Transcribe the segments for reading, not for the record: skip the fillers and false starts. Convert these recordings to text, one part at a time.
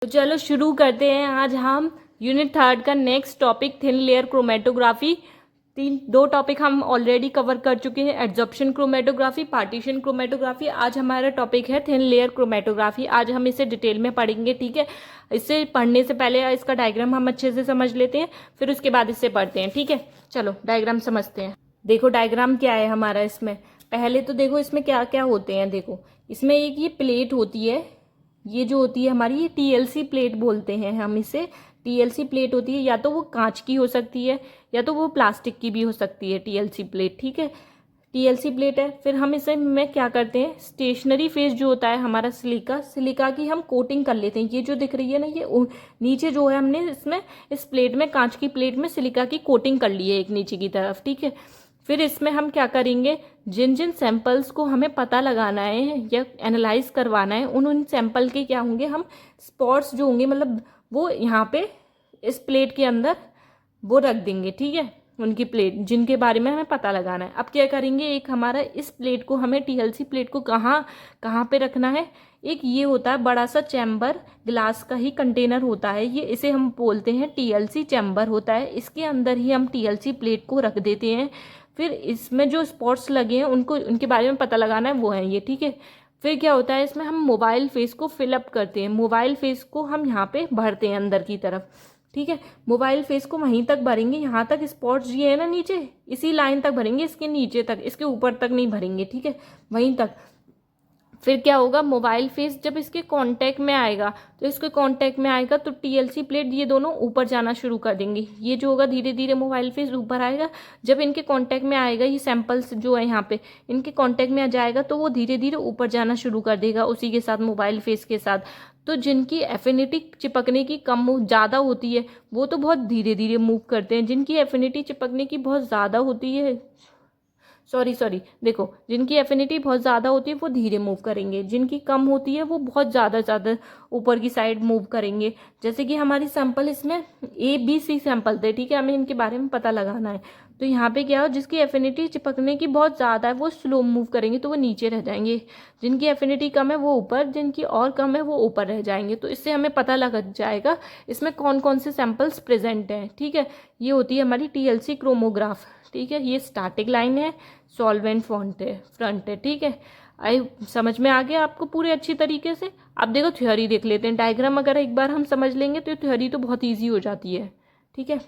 तो चलो शुरू करते हैं। आज हम यूनिट 3 का next topic thin layer chromatography. दो टॉपिक हम ऑलरेडी कवर कर चुके हैं, एड्जॉर्प्शन क्रोमेटोग्राफी, पार्टीशन क्रोमेटोग्राफी। आज हमारा टॉपिक है थिन लेयर क्रोमेटोग्राफी। आज हम इसे डिटेल में पढ़ेंगे, ठीक है। इससे पढ़ने से पहले इसका डायग्राम हम अच्छे से समझ लेते हैं, फिर उसके बाद इससे पढ़ते हैं, ठीक है। चलो डायग्राम समझते हैं। देखो डायग्राम क्या है हमारा इसमें। पहले तो देखो इसमें क्या क्या होते हैं। देखो इसमें एक ये प्लेट होती है, ये जो होती है हमारी, ये टीएलसी प्लेट बोलते हैं हम इसे। टीएलसी प्लेट होती है, या तो वो कांच की हो सकती है या तो वो प्लास्टिक की भी हो सकती है टीएलसी प्लेट, ठीक है। टीएलसी प्लेट है। फिर हम इसे में क्या करते हैं, स्टेशनरी फेस जो होता है हमारा सिलिका की हम कोटिंग कर लेते हैं। ये जो दिख रही है ना, ये नीचे जो है हमने इसमें इस प्लेट में, कांच की प्लेट में सिलिका की कोटिंग कर ली है एक नीचे की तरफ, ठीक है। फिर इसमें हम क्या करेंगे, जिन जिन सैंपल्स को हमें पता लगाना है या एनालाइज करवाना है, उन सैंपल के क्या होंगे, हम स्पॉट्स जो होंगे, मतलब वो यहाँ पे इस प्लेट के अंदर वो रख देंगे, ठीक है। उनकी प्लेट जिनके बारे में हमें पता लगाना है। अब क्या करेंगे, एक हमारा इस प्लेट को, हमें टीएलसी प्लेट को कहाँ कहाँ पे रखना है। एक ये होता है बड़ा सा चैम्बर, ग्लास का ही कंटेनर होता है ये, इसे हम बोलते हैं टीएलसी चैम्बर होता है। इसके अंदर ही हम टीएलसी प्लेट को रख देते हैं। फिर इसमें जो स्पॉट्स लगे हैं उनको, उनके बारे में पता लगाना है, वो है ये, ठीक है। फिर क्या होता है, इसमें हम मोबाइल फेस को फिलअप करते हैं। मोबाइल फेस को हम यहाँ पे भरते हैं अंदर की तरफ, ठीक है। मोबाइल फेस को वहीं तक भरेंगे, यहाँ तक स्पॉट्स ये है ना नीचे, इसी लाइन तक भरेंगे, इसके नीचे तक, इसके ऊपर तक नहीं भरेंगे, ठीक है, वहीं तक। फिर क्या होगा, मोबाइल फेस जब इसके कांटेक्ट में आएगा, तो इसके कांटेक्ट में आएगा तो टीएलसी प्लेट ये दोनों ऊपर जाना शुरू कर देंगी। ये जो होगा धीरे धीरे मोबाइल फेस ऊपर आएगा। जब इनके कांटेक्ट में आएगा, ये सैंपल्स जो है यहाँ पे इनके कांटेक्ट में आ जाएगा, तो वो धीरे धीरे ऊपर जाना शुरू कर देगा उसी के साथ, मोबाइल फेस के साथ। तो जिनकी एफिनिटी चिपकने की कम ज़्यादा होती है वो तो बहुत धीरे धीरे मूव करते हैं। जिनकी एफिनिटी चिपकने की बहुत ज़्यादा होती है, सॉरी देखो, जिनकी एफिनिटी बहुत ज़्यादा होती है वो धीरे मूव करेंगे, जिनकी कम होती है वो बहुत ज़्यादा ऊपर की साइड मूव करेंगे। जैसे कि हमारी सैंपल इसमें ABC सैंपल थे, ठीक है, हमें इनके बारे में पता लगाना है। तो यहाँ पे क्या हो, जिसकी एफिनिटी चिपकने की बहुत ज़्यादा है वो स्लो मूव करेंगे, तो वो नीचे रह जाएंगे। जिनकी एफिनिटी कम है वो ऊपर, जिनकी और कम है वो ऊपर रह जाएंगे। तो इससे हमें पता लग जाएगा इसमें कौन कौन से सैंपल्स प्रेजेंट हैं, ठीक है। ये होती है हमारी टीएलसी क्रोमोग्राफ, ठीक है। ये स्टैटिक लाइन है, सॉल्वेंट फ्रंट है, ठीक है। आई समझ में आ गया आपको पूरे अच्छी तरीके से। अब देखो थ्योरी देख लेते हैं। डायग्राम अगर एक बार हम समझ लेंगे तो थ्योरी तो बहुत ईजी हो जाती है, ठीक है।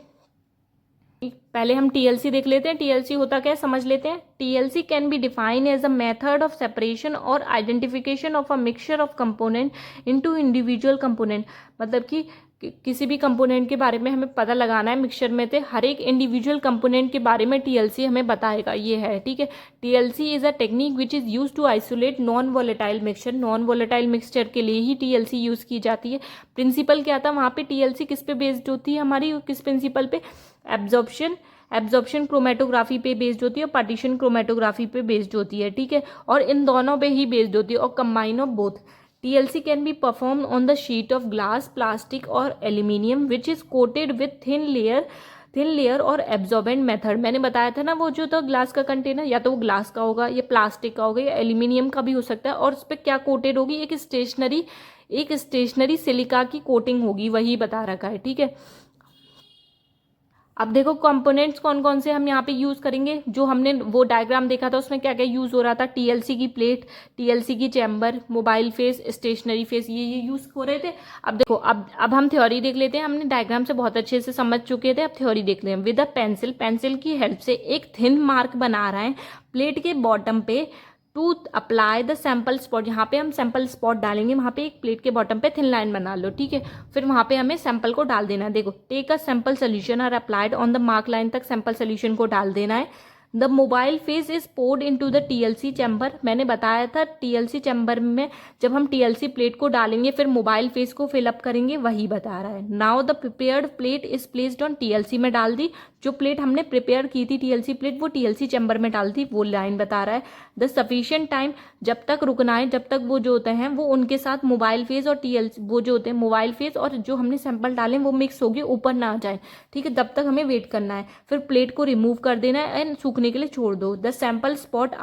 पहले हम टीएलसी देख लेते हैं। टीएलसी होता क्या है समझ लेते हैं। TLC can be define as a method of separation और identification of a mixture of component into individual component. मतलब कि किसी भी कंपोनेंट के बारे में हमें पता लगाना है मिक्सचर में, थे हर एक इंडिविजुअल कंपोनेंट के बारे में टीएलसी हमें बताएगा, ये है, ठीक है। TLC is a technique which is use to isolate non volatile mixture. Non volatile mixture के लिए ही टीएलसी यूज की जाती है। प्रिंसिपल क्या था वहाँ पे, टीएलसी किस पे बेस्ड होती है हमारी, किस प्रिंसिपल पे, एब्जॉर्प्शन क्रोमेटोग्राफी पे बेस्ड होती है और पार्टीशन क्रोमेटोग्राफी पे बेस्ड होती है, ठीक है। और इन दोनों पे ही बेस्ड होती है, और combine of both. TLC can be performed on the sheet of glass, plastic और aluminium which is coated with thin layer और absorbent method। मैंने बताया था ना, वो जो था ग्लास का कंटेनर, या तो वो ग्लास का होगा या प्लास्टिक का होगा या एल्यूमिनियम का भी हो सकता है। और उस पर क्या कोटेड होगी, एक स्टेशनरी सिलिका की कोटिंग होगी, वही बता रखा है, ठीक है। अब देखो कंपोनेंट्स कौन कौन से हम यहाँ पे यूज करेंगे। जो हमने वो डायग्राम देखा था उसमें क्या क्या यूज हो रहा था, टीएलसी की प्लेट, टीएलसी की chamber, mobile phase, stationary phase, ये यूज हो रहे थे। अब देखो, अब हम थ्योरी देख लेते हैं। हमने डायग्राम से बहुत अच्छे से समझ चुके थे, अब थ्योरी देख लें। विद अ पेंसिल की हेल्प से एक थिन मार्क बना रहे हैं प्लेट के बॉटम पे to apply the sample spot. यहाँ पे हम सैंपल स्पॉट डालेंगे, वहाँ पे एक प्लेट के बॉटम पे थिन लाइन बना लो, ठीक है। फिर वहाँ पे हमें सैंपल को डाल देना है। देखो, take a sample solution are applied on the mark line तक सैंपल सोल्यूशन को डाल देना है। The mobile phase is poured into the TLC chamber. मैंने बताया था टीएलसी चैम्बर में जब हम टीएलसी प्लेट को डालेंगे फिर मोबाइल फेस को फिलअप करेंगे, वही बता रहा है। Now the prepared plate is placed on TLC में डाल दी। जो प्लेट हमने प्रिपेयर की थी टीएलसी प्लेट, वो टीएलसी चैम्बर में डाल दी, वो लाइन बता रहा है। द सफिशिएंट टाइम, जब तक रुकना है, जब तक वो जो होते हैं वो उनके साथ मोबाइल फेस और टीएलसी, वो जो होते हैं मोबाइल फेस और जो हमने सैंपल डाले वो मिक्स होगी, ऊपर ना आ जाए, ठीक है, तब तक हमें वेट करना है। फिर प्लेट को रिमूव कर देना है एंड सूखने सूखने के लिए छोड़ दो। The sample spot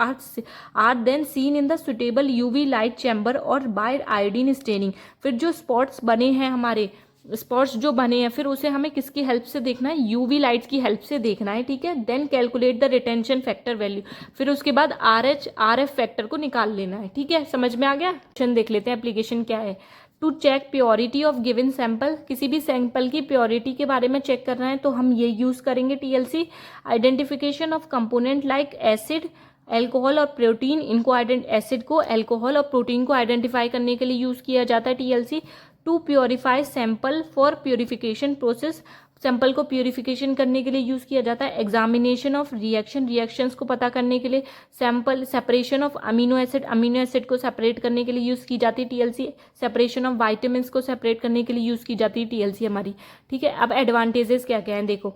are then seen in the suitable UV light chamber और बाय आयोडीन स्टेनिंग। फिर जो स्पॉट्स बने हैं, हमारे स्पॉट्स जो बने हैं, फिर उसे हमें किसकी हेल्प से देखना है, यूवी लाइट्स की हेल्प से देखना है, ठीक है। Then calculate the retention factor value, फिर उसके बाद RF फैक्टर को निकाल लेना है, ठीक है। समझ में आ गया। क्वेश्चन देख लेते हैं, एप्लीकेशन क्या है। To check purity of given sample, किसी भी सैंपल की प्योरिटी के बारे में चेक करना है तो हम ये यूज करेंगे TLC। Identification of component like acid, alcohol और प्रोटीन, इनको एसिड को, एल्कोहल और प्रोटीन को आइडेंटिफाई करने के लिए यूज किया जाता है TLC। To purify sample for purification process, sample को प्योरिफिकेशन करने के लिए यूज किया जाता है। एग्जामिनेशन ऑफ रिएक्शन, रिएक्शंस को पता करने के लिए। Sample separation of amino acid, amino acid को सेपरेट करने के लिए यूज की जाती है TLC। सेपरेशन ऑफ वाइटामिन को सेपरेट करने के लिए यूज की जाती है TLC हमारी, ठीक है। अब एडवांटेजेस क्या क्या है देखो।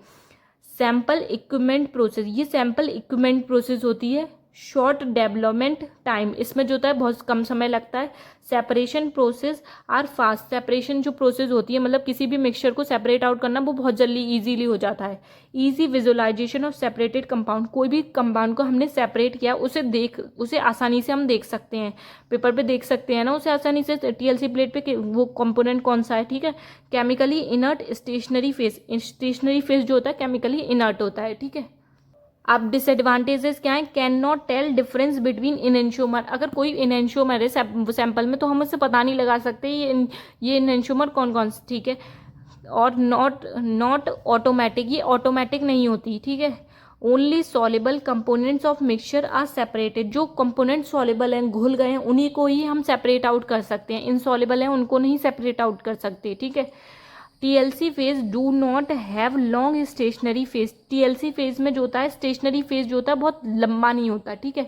सैंपल इक्विपमेंट प्रोसेस, ये सैंपल इक्विपमेंट प्रोसेस होती है। शॉर्ट डेवलपमेंट टाइम, इसमें जो होता है बहुत कम समय लगता है। Separation process are fast, separation जो प्रोसेस होती है, मतलब किसी भी मिक्सचर को सेपरेट आउट करना वो बहुत जल्दी इजीली हो जाता है। Easy visualisation of separated compound, कोई भी कंपाउंड को हमने सेपरेट किया उसे आसानी से हम देख सकते हैं, पेपर पे देख सकते हैं ना उसे आसानी से TLC प्लेट पे कि वो कंपोनेंट कौन सा है, ठीक है। Chemically inert stationary phase, stationary phase जो होता है केमिकली इनर्ट होता है, ठीक है। अब डिसएडवांटेजेस क्या है, can not tell difference between enantiomer, अगर कोई इनएंशियोमर है सैंपल में तो हम उससे पता नहीं लगा सकते ये इनएंशियोमर कौन कौन से, ठीक है। और नॉट ऑटोमेटिक, ये ऑटोमेटिक नहीं होती, ठीक है। Only soluble components of mixture are separated, जो कंपोनेंट सॉलेबल हैं, घुल गए हैं, उन्हीं को ही हम सेपरेट आउट कर सकते हैं, इनसॉलेबल हैं उनको नहीं सेपरेट आउट कर सकते, ठीक है। TLC phase do not have long stationary phase, TLC phase में जो होता है स्टेशनरी फेज जो होता है बहुत लंबा नहीं होता, ठीक है।